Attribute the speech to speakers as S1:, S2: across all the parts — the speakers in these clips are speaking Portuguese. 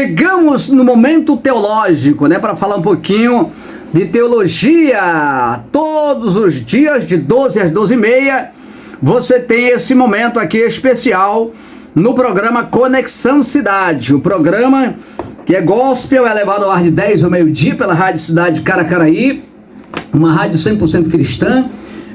S1: Chegamos no momento teológico, né, para falar um pouquinho de teologia. Todos os dias de 12 às 12h30 você tem esse momento aqui especial no programa Conexão Cidade, o programa que é gospel, é levado ao ar de 10 ao meio-dia pela Rádio Cidade Caracaraí, uma rádio 100% cristã.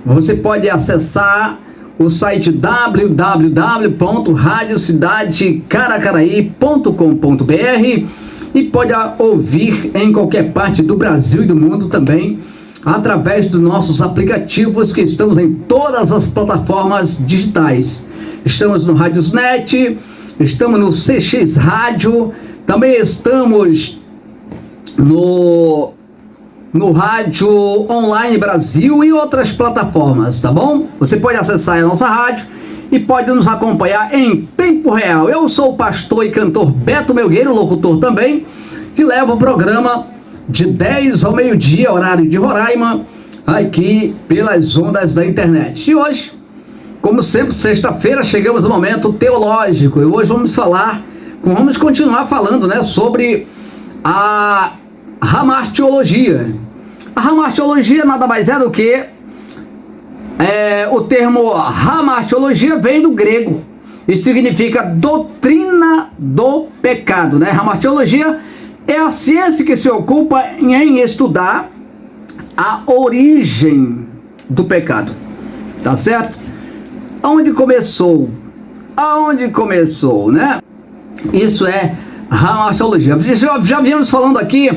S1: Você pode acessar o site www.radiocidadecaracaraí.com.br e pode ouvir em qualquer parte do Brasil e do mundo também, através dos nossos aplicativos que estamos em todas as plataformas digitais. Estamos no Radiosnet, estamos no CX Rádio, também estamos no Rádio Online Brasil e outras plataformas, tá bom? Você pode acessar a nossa rádio e pode nos acompanhar em tempo real. Eu sou o pastor e cantor Beto Melgueiro, locutor também, que leva o programa de 10 ao meio-dia, horário de Roraima, aqui pelas ondas da internet. E hoje, como sempre, sexta-feira, chegamos no momento teológico. E hoje vamos continuar falando, né, sobre a Ramartiologia. A Ramartiologia nada mais é do que o termo Ramartiologia vem do grego e significa doutrina do pecado, né? Ramartiologia é a ciência que se ocupa em estudar a origem do pecado, tá certo? Aonde começou, né? Isso é Ramartiologia. Já viemos falando aqui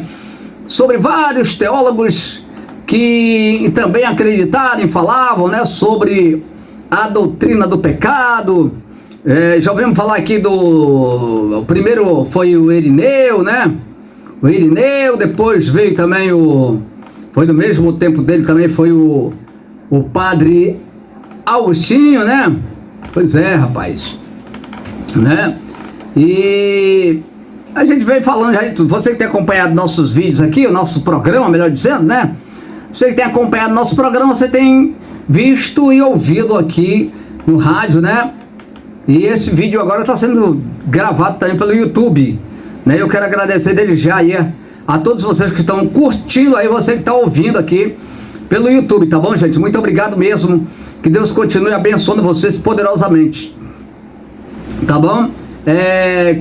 S1: sobre vários teólogos que também acreditaram e falavam, né, sobre a doutrina do pecado. Já ouvimos falar aqui o primeiro foi o Irineu, né? O Irineu, depois veio também foi do mesmo tempo dele também, foi o padre Agostinho, né? Pois é, rapaz, né? E a gente veio falando já de tudo. Você que tem acompanhado nossos vídeos aqui, o nosso programa, melhor dizendo, né? Você que tem acompanhado nosso programa, você tem visto e ouvido aqui no rádio, né? E esse vídeo agora está sendo gravado também pelo YouTube, né? Eu quero agradecer desde já aí a todos vocês que estão curtindo aí, você que está ouvindo aqui pelo YouTube, tá bom, gente? Muito obrigado mesmo. Que Deus continue abençoando vocês poderosamente, tá bom?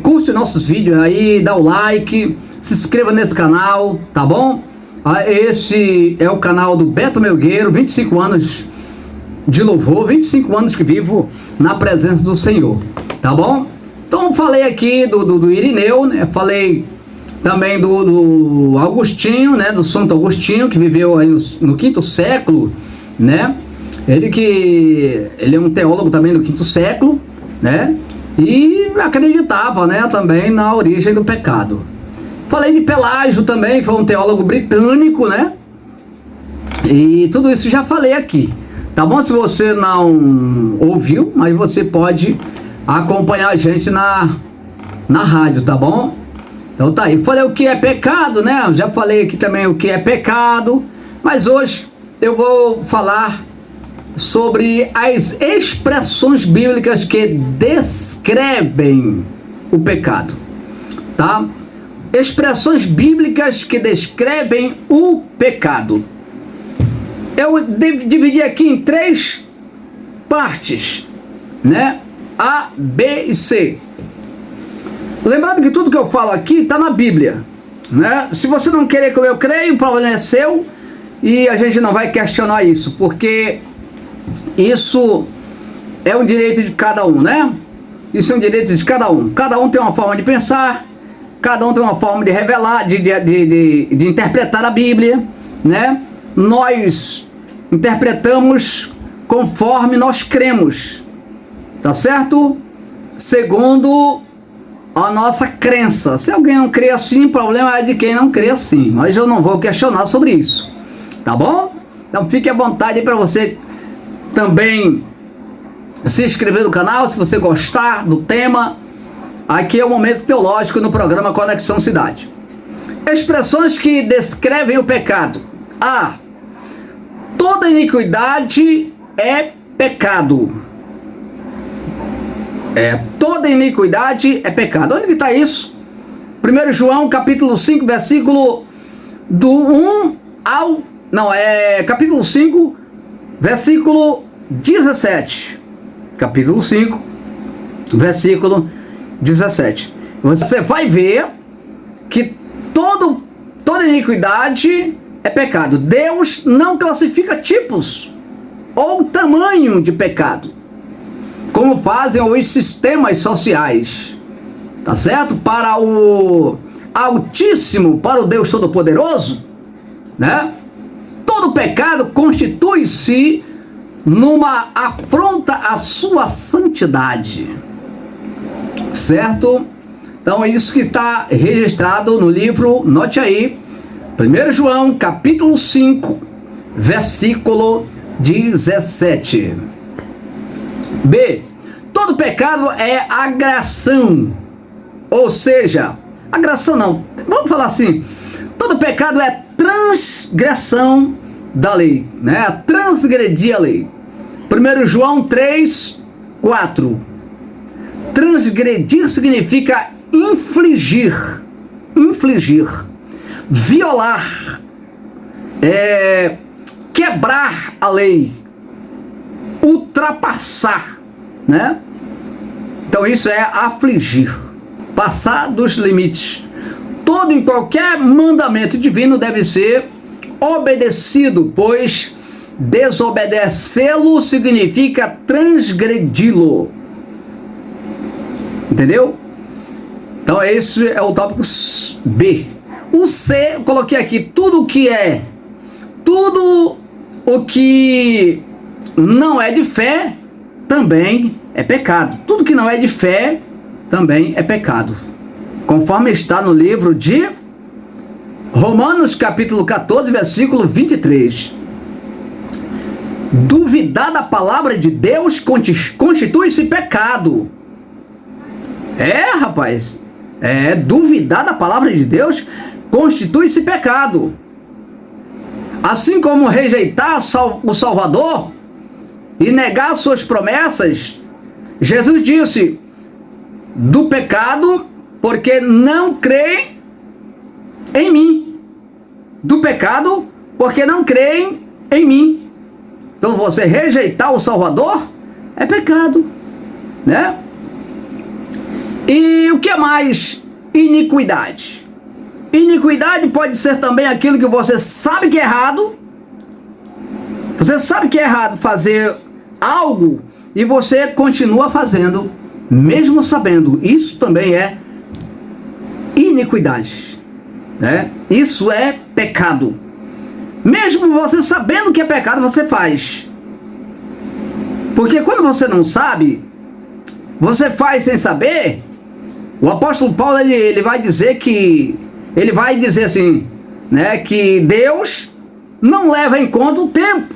S1: Curte nossos vídeos aí, dá o like, se inscreva nesse canal, tá bom? Esse é o canal do Beto Melgueiro, 25 anos de louvor, 25 anos que vivo na presença do Senhor, tá bom? Então falei aqui do Irineu, né? Falei também do Agostinho, né? Do Santo Agostinho, que viveu aí no 5º século, né? Ele é um teólogo também do 5º século, né? E acreditava, né, também na origem do pecado. Falei de Pelágio também, que foi um teólogo britânico, né? E tudo isso já falei aqui, tá bom? Se você não ouviu, mas você pode acompanhar a gente na rádio, tá bom? Então tá aí. Falei o que é pecado, né? Já falei aqui também o que é pecado, mas hoje eu vou falar sobre as expressões bíblicas que descrevem o pecado, tá? Expressões bíblicas que descrevem o pecado. Eu dividi aqui em 3 partes, né? A, B e C. Lembrando que tudo que eu falo aqui está na Bíblia, né? Se você não querer como eu creio, o problema é seu e a gente não vai questionar isso, porque isso é um direito de cada um, né? Isso é um direito de cada um. Cada um tem uma forma de pensar, cada um tem uma forma de revelar, de interpretar a Bíblia, né? Nós interpretamos conforme nós cremos, tá certo? Segundo a nossa crença. Se alguém não crê assim, o problema é de quem não crê assim. Mas eu não vou questionar sobre isso, tá bom? Então fique à vontade aí para você também se inscrever no canal, se você gostar do tema. Aqui é o Momento Teológico no programa Conexão Cidade. Expressões que descrevem o pecado. A. Toda iniquidade é pecado. Toda iniquidade é pecado. Onde que está isso? 1 João capítulo 5, versículo do 1 ao... Não, capítulo 5, versículo 17. Capítulo 5, versículo 17. Você vai ver que toda iniquidade é pecado. Deus não classifica tipos ou tamanho de pecado, como fazem os sistemas sociais, tá certo? Para o Altíssimo, para o Deus Todo-Poderoso, né? Todo pecado constitui-se numa afronta à sua santidade, certo? Então é isso que está registrado no livro, note aí, 1 João capítulo 5, versículo 17. B. Todo pecado é agressão, ou seja, agressão não, vamos falar assim, todo pecado é transgressão da lei, né? Transgredir a lei. 1 João 3, 4. Transgredir significa infligir, violar, quebrar a lei, ultrapassar, né? Então isso é afligir, passar dos limites. Todo e qualquer mandamento divino deve ser obedecido, pois desobedecê-lo significa transgredi-lo. Entendeu? Então esse é o tópico B. O C, eu coloquei aqui, tudo o que não é de fé também é pecado. Tudo que não é de fé também é pecado, conforme está no livro de Romanos capítulo 14, versículo 23. Duvidar da palavra de Deus constitui-se pecado. Rapaz, duvidar da palavra de Deus constitui-se pecado. Assim como rejeitar o Salvador e negar suas promessas, Jesus disse do pecado porque não creem em mim. Do pecado porque não creem em mim. Então você rejeitar o Salvador é pecado, né? E o que é mais? Iniquidade. Iniquidade pode ser também aquilo que você sabe que é errado. Você sabe que é errado fazer algo e você continua fazendo, mesmo sabendo. Isso também é iniquidade, né? Isso é pecado. Mesmo você sabendo que é pecado, você faz. Porque quando você não sabe, você faz sem saber. O apóstolo Paulo ele vai dizer assim, né, que Deus não leva em conta o tempo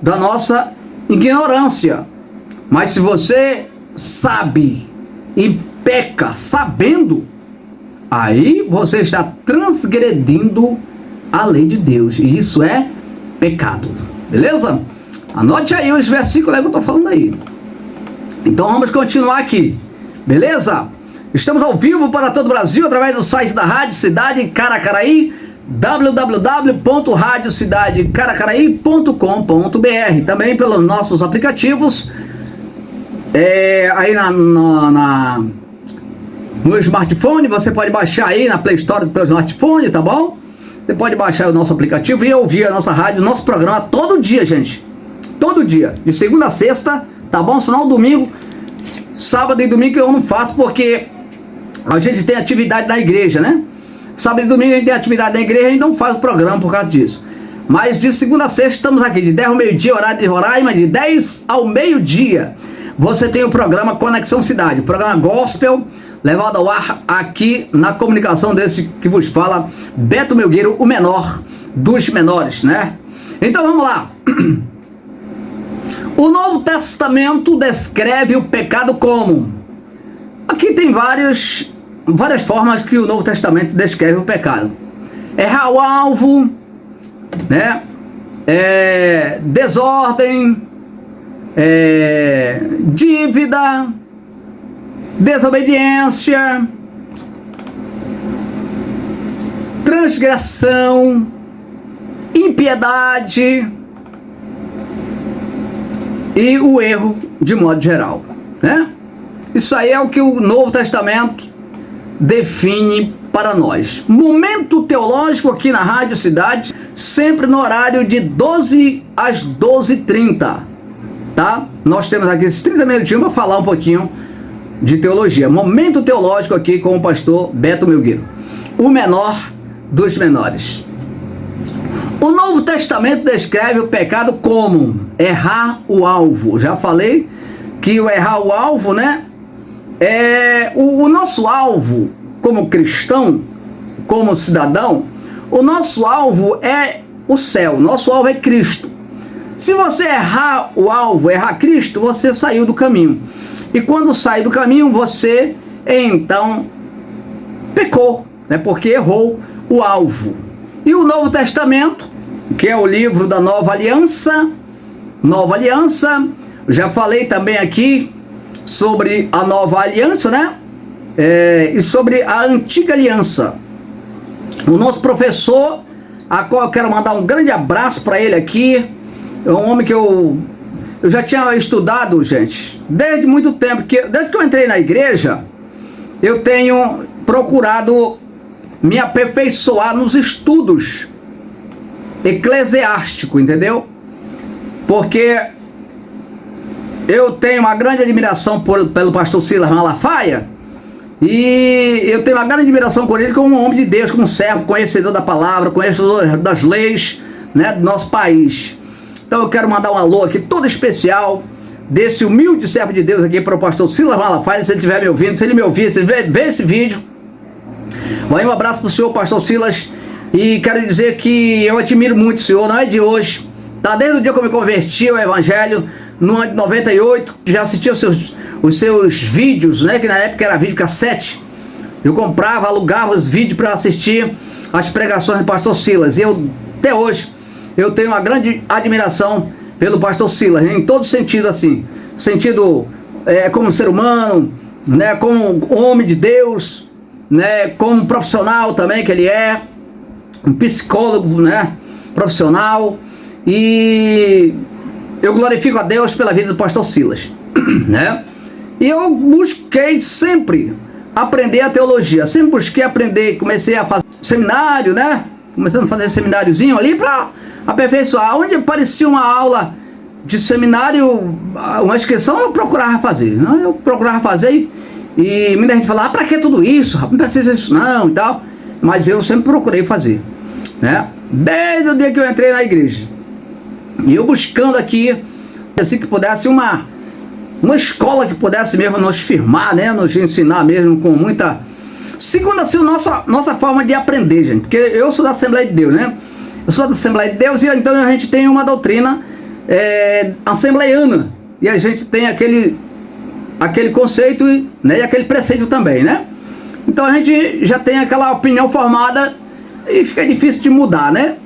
S1: da nossa ignorância. Mas se você sabe e peca sabendo, aí você está transgredindo a lei de Deus, e isso é pecado, beleza? Anote aí os versículos que eu estou falando aí. Então vamos continuar aqui, beleza? Estamos ao vivo para todo o Brasil através do site da Rádio Cidade Caracaraí, www.radiocidadecaracarai.com.br. Também pelos nossos aplicativos, aí no smartphone. Você pode baixar aí na Play Store do seu smartphone, tá bom? Você pode baixar o nosso aplicativo e ouvir a nossa rádio, nosso programa todo dia, gente. Todo dia, de segunda a sexta, tá bom? Senão domingo, sábado e domingo eu não faço porque a gente tem atividade na igreja, né? Sábado e domingo a gente tem atividade na igreja e a gente não faz o programa por causa disso. Mas de segunda a sexta estamos aqui, de 10 ao meio-dia, horário de Roraima, de 10 ao meio-dia. Você tem o programa Conexão Cidade, o programa Gospel, levado ao ar aqui na comunicação desse que vos fala, Beto Melgueiro, o menor dos menores, né? Então vamos lá. O Novo Testamento descreve o pecado como? Aqui tem várias formas que o Novo Testamento descreve o pecado. Errar o alvo, né? Desordem, dívida, desobediência, transgressão, impiedade e o erro de modo geral, né? Isso aí é o que o Novo Testamento define para nós. Momento teológico aqui na Rádio Cidade, sempre no horário de 12 às 12h30, tá? Nós temos aqui esses 30 minutinhos para falar um pouquinho de teologia. Momento teológico aqui com o pastor Beto Melgueiro, o menor dos menores. O Novo Testamento descreve o pecado como errar o alvo. Já falei que o errar o alvo, né? O nosso alvo como cristão, como cidadão, o nosso alvo é o céu, nosso alvo é Cristo. Se você errar o alvo, errar Cristo, você saiu do caminho. E quando sai do caminho, você então pecou, né? Porque errou o alvo. E o Novo Testamento, que é o livro da Nova Aliança, já falei também aqui sobre a Nova Aliança, né? E sobre a Antiga Aliança. O nosso professor, a qual eu quero mandar um grande abraço para ele aqui, é um homem que eu já tinha estudado, gente, desde muito tempo, desde que eu entrei na igreja, eu tenho procurado me aperfeiçoar nos estudos eclesiásticos, entendeu? Porque eu tenho uma grande admiração pelo pastor Silas Malafaia, e eu tenho uma grande admiração por ele como um homem de Deus, como um servo, conhecedor da palavra, conhecedor das leis, né, do nosso país. Então eu quero mandar um alô aqui todo especial desse humilde servo de Deus aqui para o pastor Silas Malafaia, se ele estiver me ouvindo, se ele me ouvir, se ele ver esse vídeo. Vai um abraço para o senhor, pastor Silas, e quero dizer que eu admiro muito o senhor, não é de hoje, tá? Desde o dia que eu me converti ao evangelho, no ano de 98, já assisti os seus vídeos, né, que na época era vídeo cassete. Eu comprava, alugava os vídeos para assistir as pregações do pastor Silas, e eu, até hoje, eu tenho uma grande admiração pelo pastor Silas, em todo sentido, assim, sentido como ser humano, né, como homem de Deus, né, como profissional também que ele é, um psicólogo, né, profissional, e eu glorifico a Deus pela vida do pastor Silas, né, e eu busquei sempre aprender a teologia, sempre busquei aprender, comecei a fazer seminário, né, começando a fazer semináriozinho ali para aperfeiçoar. Onde aparecia uma aula de seminário, uma inscrição, eu procurava fazer, né? Eu procurava fazer e muita gente falava, pra que tudo isso? Não precisa disso não e tal. Mas eu sempre procurei fazer, né? Desde o dia que eu entrei na igreja. E eu buscando aqui, assim, que pudesse uma escola que pudesse mesmo nos firmar, né? Nos ensinar mesmo com muita... Segundo assim, nossa forma de aprender, gente. Porque eu sou da Assembleia de Deus, né? Eu sou da Assembleia de Deus e então a gente tem uma doutrina assembleiana. E a gente tem aquele conceito, né, e aquele preceito também, né? Então a gente já tem aquela opinião formada e fica difícil de mudar, né?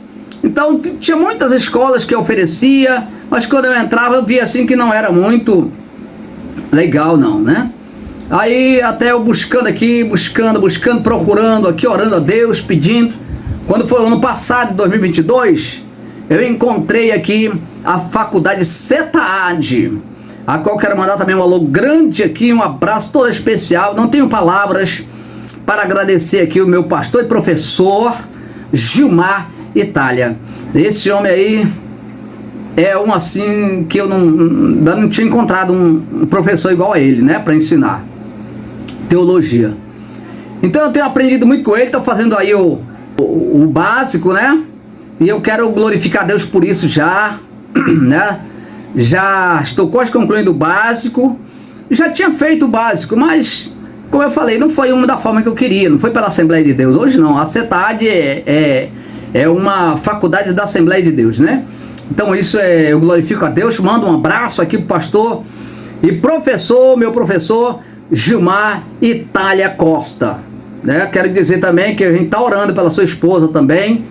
S1: Então tinha muitas escolas que oferecia, mas quando eu entrava eu via assim que não era muito legal não, né? Aí até eu buscando aqui, buscando, procurando aqui, orando a Deus, pedindo. Quando foi o ano passado, 2022, eu encontrei aqui a faculdade CETAD, a qual quero mandar também um alô grande aqui, um abraço todo especial. Não tenho palavras para agradecer aqui o meu pastor e professor Gilmar Itália. Esse homem aí é um assim que eu ainda não tinha encontrado um professor igual a ele, né, para ensinar teologia. Então eu tenho aprendido muito com ele, estou fazendo aí o básico, né? E eu quero glorificar a Deus por isso já, né? Já estou quase concluindo o básico. Já tinha feito o básico, mas como eu falei, não foi uma da forma que eu queria, não foi pela Assembleia de Deus. Hoje não, a CETAD é uma faculdade da Assembleia de Deus, né? Então isso eu glorifico a Deus, mando um abraço aqui pro pastor e professor, meu professor Gilmar Itália Costa, né? Quero dizer também que a gente está orando pela sua esposa também,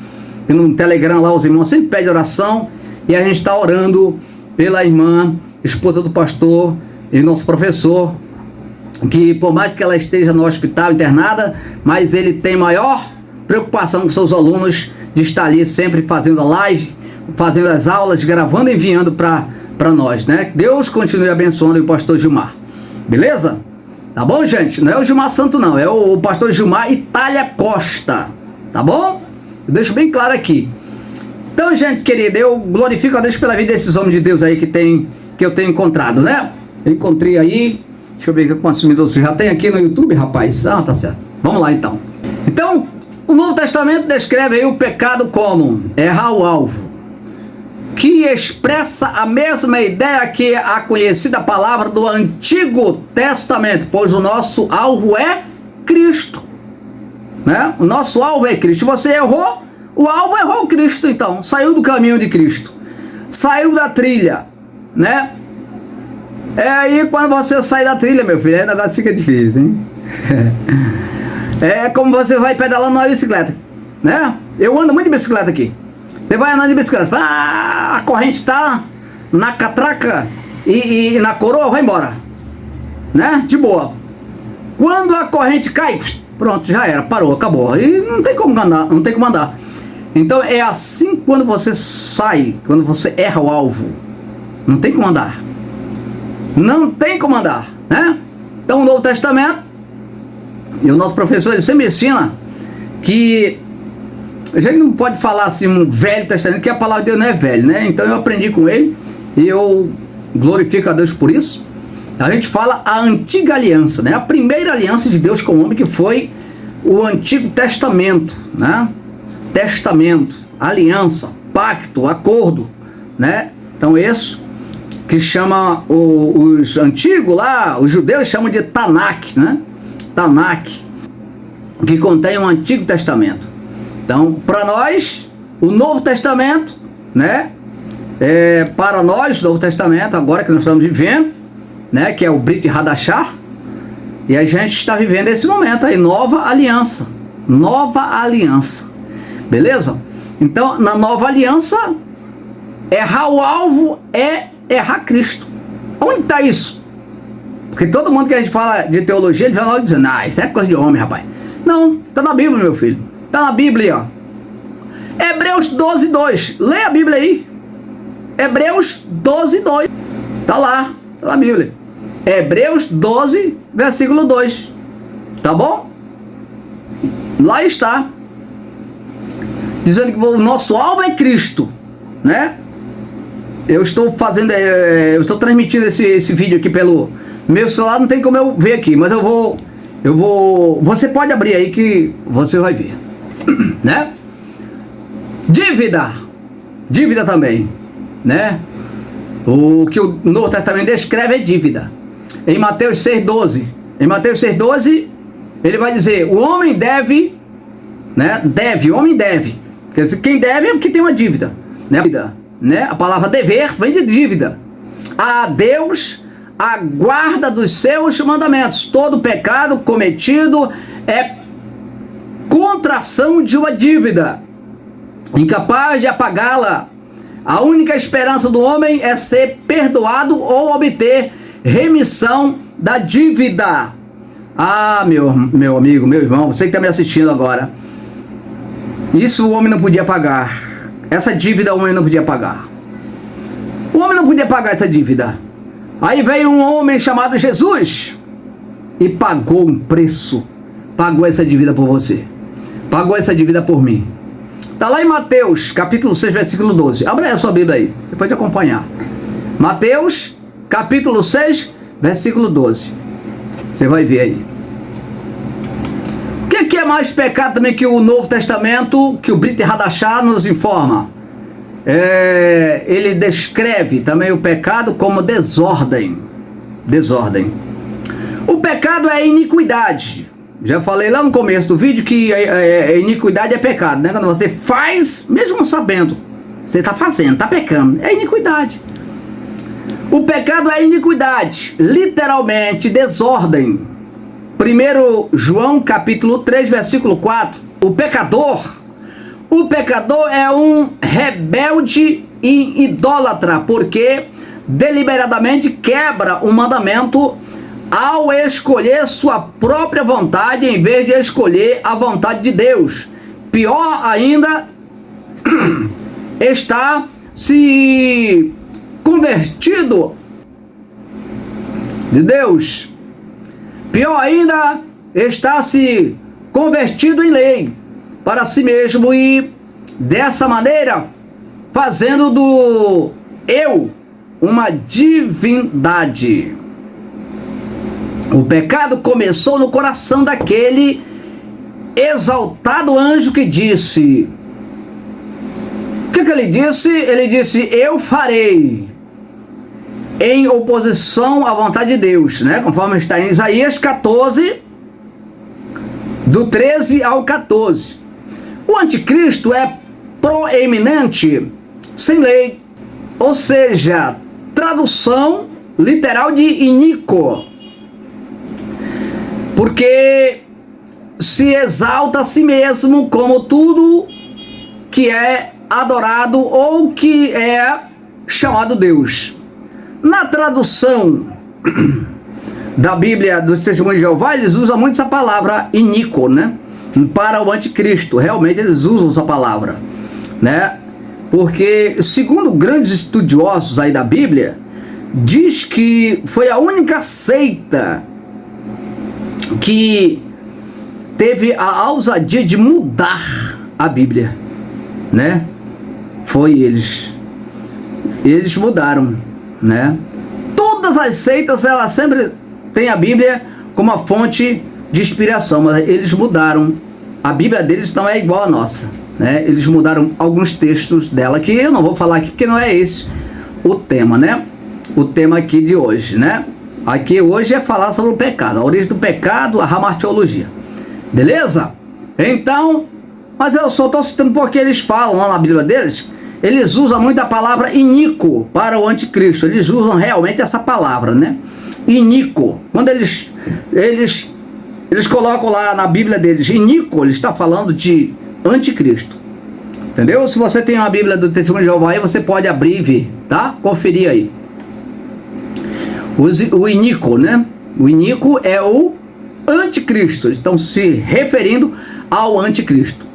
S1: e no Telegram lá os irmãos sempre pedem oração, e a gente está orando pela irmã, esposa do pastor e nosso professor, que por mais que ela esteja no hospital internada, mas ele tem maior preocupação com seus alunos de estar ali sempre fazendo a live, fazendo as aulas, gravando e enviando para nós, né? Deus continue abençoando o pastor Gilmar. Beleza? Tá bom, gente? Não é o Gilmar Santo, não. É o pastor Gilmar Itália Costa. Tá bom? Eu deixo bem claro aqui. Então, gente querida, eu glorifico a Deus pela vida desses homens de Deus aí que eu tenho encontrado, né? Eu encontrei aí. Deixa eu ver quantos minutos já tem aqui no YouTube, rapaz. Ah, tá certo. Vamos lá, então. Então, o Novo Testamento descreve aí o pecado como errar o alvo, que expressa a mesma ideia que a conhecida palavra do Antigo Testamento, pois o nosso alvo é Cristo, né? O nosso alvo é Cristo. Você errou, o alvo errou Cristo, então saiu do caminho de Cristo, saiu da trilha, né? É aí quando você sai da trilha, meu filho, aí o negócio fica difícil, hein? É como você vai pedalando na bicicleta, né? Eu ando muito de bicicleta aqui. Você vai andando de bicicleta, a corrente tá na catraca e na coroa, vai embora, né? De boa. Quando a corrente cai, pronto, já era, parou, acabou. E não tem como andar, não tem como andar. Então é assim quando você sai, quando você erra o alvo, não tem como andar. Não tem como andar, né? Então o Novo Testamento, e o nosso professor, ele sempre ensina que a gente não pode falar assim um Velho Testamento, porque a palavra de Deus não é velho, né? Então eu aprendi com ele e eu glorifico a Deus por isso. A gente fala a antiga aliança, né? A primeira aliança de Deus com o homem, que foi o Antigo Testamento, né? Testamento, aliança, pacto, acordo, né? Então isso que chama os antigos lá, os judeus chamam de Tanakh, né? Tanakh, que contém o Antigo Testamento. Então, para nós, o Novo Testamento, né? Para nós, o Novo Testamento, agora que nós estamos vivendo, né? Que é o Brit Hadashah, e a gente está vivendo esse momento aí, nova aliança, beleza? Então, na nova aliança, errar o alvo é errar Cristo. Onde está isso? Porque todo mundo que a gente fala de teologia, ele vai logo dizendo, isso é coisa de homem, rapaz. Não, está na Bíblia, meu filho. Está na Bíblia, ó. Hebreus 12:2. Leia a Bíblia aí. Hebreus 12:2. Está lá, está na Bíblia. Hebreus 12, versículo 2. Tá bom? Lá está. Dizendo que o nosso alvo é Cristo, né? Eu estou fazendo, eu estou transmitindo esse vídeo aqui pelo meu celular, não tem como eu ver aqui, mas eu vou, você pode abrir aí que você vai ver, né? Dívida também, né? O que o Novo Testamento descreve é dívida. Em Mateus 6,12, ele vai dizer, o homem deve, né? O homem deve. Quer dizer, quem deve é porque tem uma dívida, né? A palavra dever vem de dívida. A Deus a guarda dos seus mandamentos. Todo pecado cometido é contração de uma dívida, incapaz de apagá-la. A única esperança do homem é ser perdoado ou obter remissão da dívida. Ah, meu amigo, meu irmão, você que está me assistindo agora, isso o homem não podia pagar. Essa dívida o homem não podia pagar. O homem não podia pagar essa dívida. Aí veio um homem chamado Jesus e pagou um preço. Pagou essa dívida por você. Pagou essa dívida por mim. Está lá em Mateus, capítulo 6, versículo 12. Abra aí a sua Bíblia aí. Você pode acompanhar. Mateus, capítulo 6, versículo 12. Você vai ver aí. O que é mais pecado também que o Novo Testamento, que o Brit Hadashah nos informa? Ele descreve também o pecado como desordem. O pecado é iniquidade. Já falei lá no começo do vídeo que a iniquidade é pecado, né? Quando você faz, mesmo sabendo, você está fazendo, está pecando, é iniquidade. O pecado é iniquidade, literalmente desordem. 1 João capítulo 3, versículo 4. O pecador é um rebelde e idólatra, porque deliberadamente quebra o mandamento ao escolher sua própria vontade em vez de escolher a vontade de Deus. pior ainda, está se convertido de Deus. Pior ainda, está se convertido em lei para si mesmo e dessa maneira fazendo do eu uma divindade. O pecado começou no coração daquele exaltado anjo que disse... O que ele disse? Ele disse, eu farei, em oposição à vontade de Deus, né? Conforme está em Isaías 14, do 13 ao 14. O anticristo é proeminente sem lei, ou seja, tradução literal de iníquo, porque se exalta a si mesmo como tudo que é adorado ou que é chamado Deus. Na tradução da Bíblia dos Testemunhos de Jeová, eles usam muito essa palavra iníquo, né? Para o anticristo, realmente eles usam essa palavra, né? Porque, segundo grandes estudiosos aí da Bíblia, diz que foi a única seita que teve a ousadia de mudar a Bíblia, né? Foi eles. Eles mudaram, né? Todas as seitas, elas sempre têm a Bíblia como a fonte de inspiração, mas eles mudaram. A Bíblia deles não é igual à nossa, né? Eles mudaram alguns textos dela, que eu não vou falar aqui, porque não é esse o tema, né? O tema aqui de hoje, né? Aqui hoje é falar sobre o pecado, a origem do pecado, a hamartiologia. Beleza? Então, mas eu só estou citando porque eles falam lá na Bíblia deles, eles usam muito a palavra iníquo para o anticristo. Eles usam realmente essa palavra, né? Iníquo. Quando eles colocam lá na Bíblia deles iníquo, ele está falando de anticristo. Entendeu? Se você tem uma Bíblia do Testemunho de Jeová aí, você pode abrir e ver, tá? Conferir aí. O iníquo, né? O iníquo é o anticristo. Eles estão se referindo ao anticristo.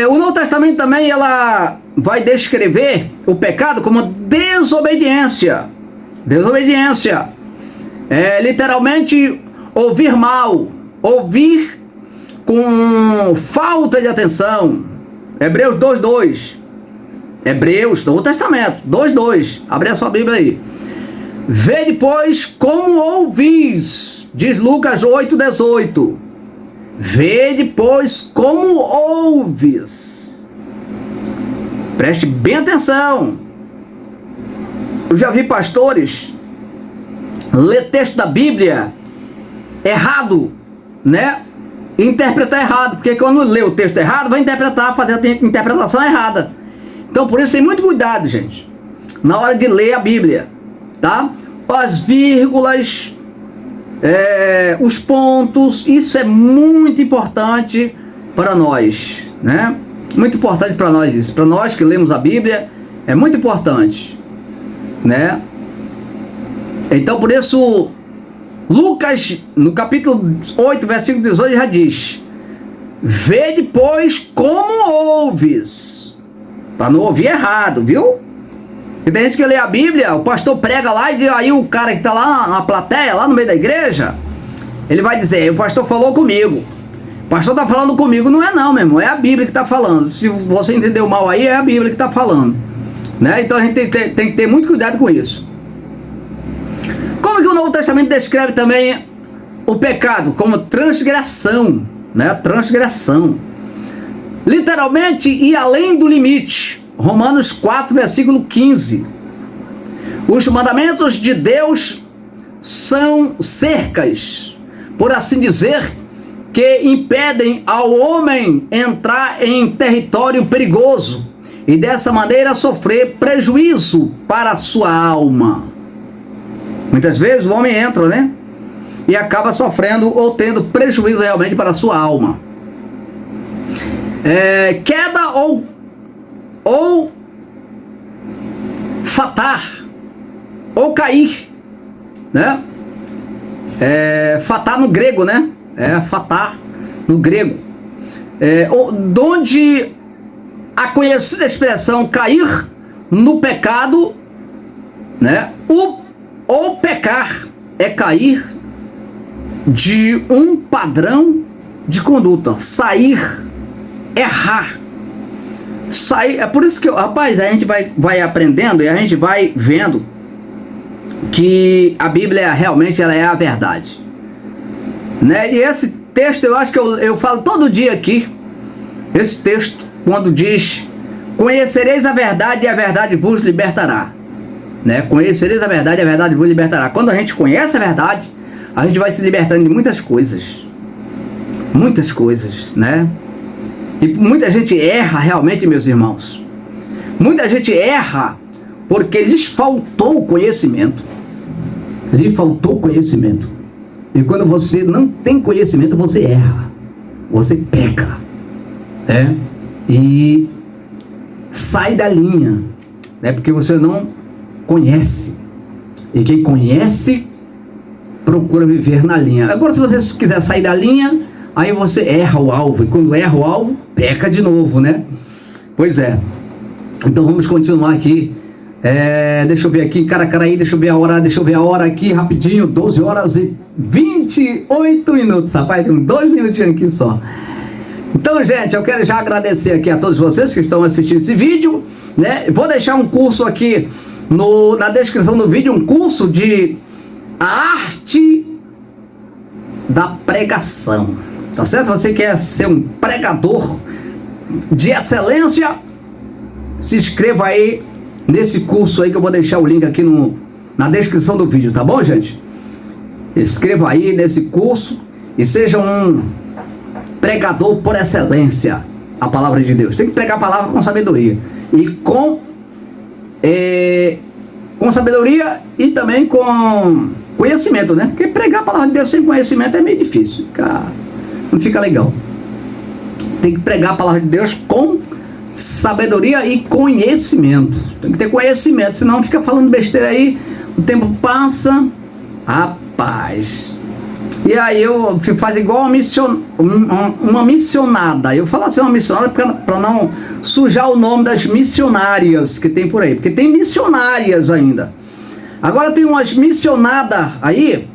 S1: O Novo Testamento também, ela vai descrever o pecado como desobediência. Desobediência. Literalmente, ouvir mal. Ouvir com falta de atenção. Hebreus 2:2. Hebreus, Novo Testamento, 2:2. Abre a sua Bíblia aí. Vede, pois, como ouvis, diz Lucas 8:18. Vede, pois, como ouves. Preste bem atenção. Eu já vi pastores ler texto da Bíblia errado, né? Interpretar errado, porque quando lê o texto errado, vai interpretar, fazer a interpretação errada. Então, por isso, tem muito cuidado, gente, na hora de ler a Bíblia, tá? As vírgulas, os pontos, isso é muito importante para nós, né? Muito importante para nós isso. Para nós que lemos a Bíblia, é muito importante, né? Então, por isso, Lucas, no capítulo 8, versículo 18, já diz: vede, pois, como ouves. Para não ouvir errado, viu? E tem gente que lê a Bíblia, o pastor prega lá e aí o cara que está lá na plateia, lá no meio da igreja, ele vai dizer: o pastor falou comigo. O pastor está falando comigo. Não é não, meu irmão, é a Bíblia que está falando. Se você entendeu mal aí, é a Bíblia que está falando, né? Então a gente tem que ter muito cuidado com isso. Como que o Novo Testamento descreve também o pecado? Como transgressão, né? Transgressão. Literalmente, ir além do limite. Romanos 4, versículo 15. Os mandamentos de Deus são cercas, por assim dizer, que impedem ao homem entrar em território perigoso e dessa maneira sofrer prejuízo para a sua alma. Muitas vezes o homem entra, né? E acaba sofrendo ou tendo prejuízo realmente para a sua alma. Queda ou fatar, ou cair, né? Fatar no grego, né? Fatar no grego. Donde a conhecida expressão cair no pecado, né? O pecar é cair de um padrão de conduta, sair, errar, sair. É por isso que, rapaz, a gente vai aprendendo e a gente vai vendo que a Bíblia realmente ela é a verdade, né? E esse texto eu acho que eu falo todo dia aqui, esse texto quando diz: conhecereis a verdade e a verdade vos libertará, né? Conhecereis a verdade e a verdade vos libertará. Quando a gente conhece a verdade, a gente vai se libertando de muitas coisas, né? E muita gente erra realmente, meus irmãos. Muita gente erra porque lhes faltou conhecimento. Lhe faltou conhecimento. E quando você não tem conhecimento, você erra, você peca, né? E sai da linha, né? Porque você não conhece. E quem conhece procura viver na linha. Agora, se você quiser sair da linha, aí você erra o alvo. E quando erra o alvo, peca de novo, né? Pois é. Então vamos continuar aqui. Deixa eu ver aqui, Caracaraí, deixa eu ver a hora aqui rapidinho. 12 horas e 28 minutos, rapaz, tem 2 minutinhos aqui só. Então, gente, eu quero já agradecer aqui a todos vocês que estão assistindo esse vídeo, né? Vou deixar um curso aqui na descrição do vídeo, um curso de a arte da pregação, tá certo? Você quer ser um pregador de excelência? Se inscreva aí nesse curso aí que eu vou deixar o link aqui na descrição do vídeo, tá bom, gente? Inscreva aí nesse curso e seja um pregador por excelência, a palavra de Deus. Tem que pregar a palavra com sabedoria e com sabedoria e também com conhecimento, né? Porque pregar a palavra de Deus sem conhecimento é meio difícil, não fica legal. Tem que pregar a palavra de Deus com sabedoria e conhecimento. Tem que ter conhecimento, senão fica falando besteira aí, o tempo passa, rapaz. E aí eu faço igual uma missionada. Eu falo assim, uma missionada para não sujar o nome das missionárias que tem por aí, porque tem missionárias ainda. Agora tem umas missionadas aí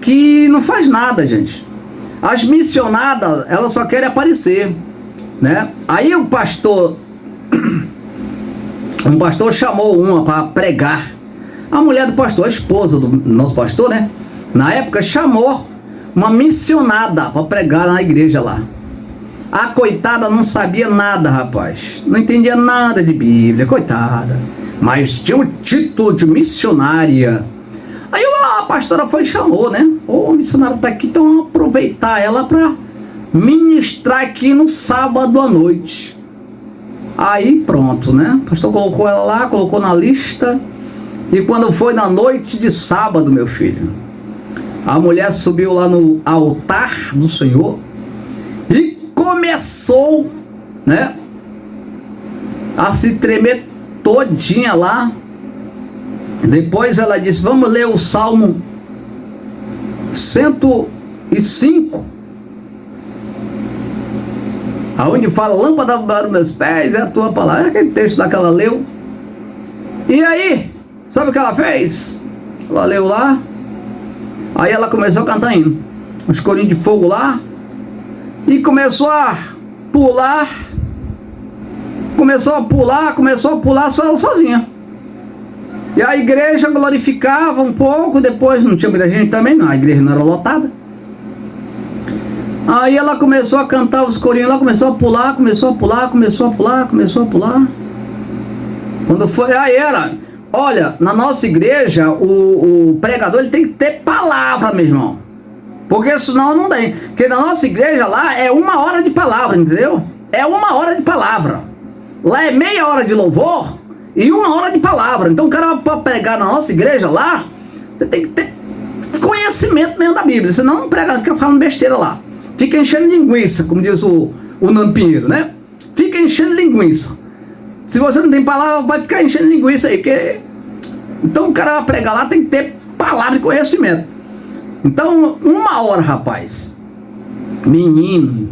S1: que não faz nada, gente. As missionadas, elas só querem aparecer, né? Aí um pastor chamou uma para pregar. A mulher do pastor, a esposa do nosso pastor, né? Na época chamou uma missionada para pregar na igreja lá. A coitada não sabia nada, rapaz. Não entendia nada de Bíblia, coitada. Mas tinha o título de missionária. Aí a pastora foi e chamou, né? O missionário tá aqui, então vamos aproveitar ela para ministrar aqui no sábado à noite. Aí pronto, né? O pastor colocou ela lá, colocou na lista. E quando foi na noite de sábado, meu filho, a mulher subiu lá no altar do Senhor e começou, né, a se tremer todinha lá. Depois ela disse: vamos ler o Salmo 105, aonde fala: lâmpada para os meus pés é a tua palavra. É aquele texto lá que ela leu. E aí, sabe o que ela fez? Ela leu lá. Aí ela começou a cantar hino, uns corinhos de fogo lá, e começou a pular só ela sozinha. E a igreja glorificava um pouco, depois não tinha muita gente também, não, a igreja não era lotada. Aí ela começou a cantar os corinhos lá, começou a pular. Quando foi, aí era... Olha, na nossa igreja, o pregador ele tem que ter palavra, meu irmão. Porque senão não tem. Porque na nossa igreja lá é 1 hora de palavra, entendeu? É 1 hora de palavra. Lá é meia hora de louvor e 1 hora de palavra. Então o cara para pregar na nossa igreja lá, você tem que ter conhecimento mesmo da Bíblia. Senão não prega, fica falando besteira lá. Fica enchendo linguiça, como diz o Nando Pinheiro, né? Fica enchendo linguiça. Se você não tem palavra, vai ficar enchendo linguiça aí, porque... Então o cara vai pregar lá, tem que ter palavra e conhecimento. Então, 1 hora, rapaz. Menino.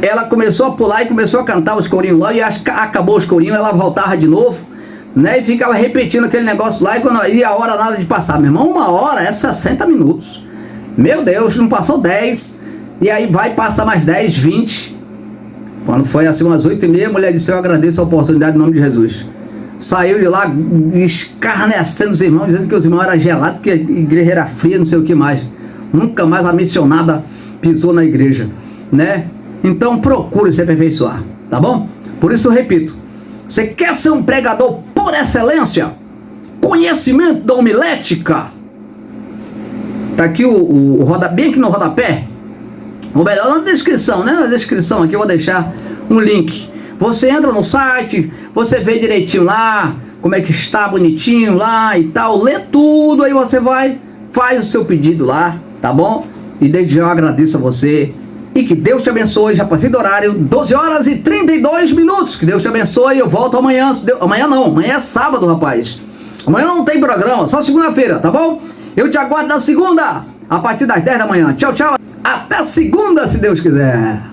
S1: ela começou a pular e começou a cantar os corinhos lá, e acho que acabou os corinhos, ela voltava de novo, né, e ficava repetindo aquele negócio lá, e quando ia a hora nada de passar, meu irmão, 1 hora é 60 minutos, meu Deus, não passou 10, e aí vai passar mais 10, 20, quando foi assim umas 8h30, a mulher disse, eu agradeço a oportunidade em nome de Jesus. Saiu de lá escarnecendo os irmãos, dizendo que os irmãos eram gelados, que a igreja era fria, não sei o que mais. Nunca mais a missionada pisou na igreja, né? Então procure se aperfeiçoar, tá bom? Por isso eu repito, você quer ser um pregador por excelência? Conhecimento da homilética? Tá aqui o bem aqui no rodapé, ou melhor, na descrição, né? Na descrição aqui eu vou deixar um link. Você entra no site, você vê direitinho lá, como é que está bonitinho lá e tal, lê tudo, aí você vai, faz o seu pedido lá, tá bom? E desde já eu agradeço a você, e que Deus te abençoe. Já passei do horário, 12h32, que Deus te abençoe. Eu volto amanhã, amanhã não, amanhã é sábado, rapaz, amanhã não tem programa, só segunda-feira, tá bom? Eu te aguardo na segunda, a partir das 10 da manhã. Tchau, tchau, até segunda, se Deus quiser.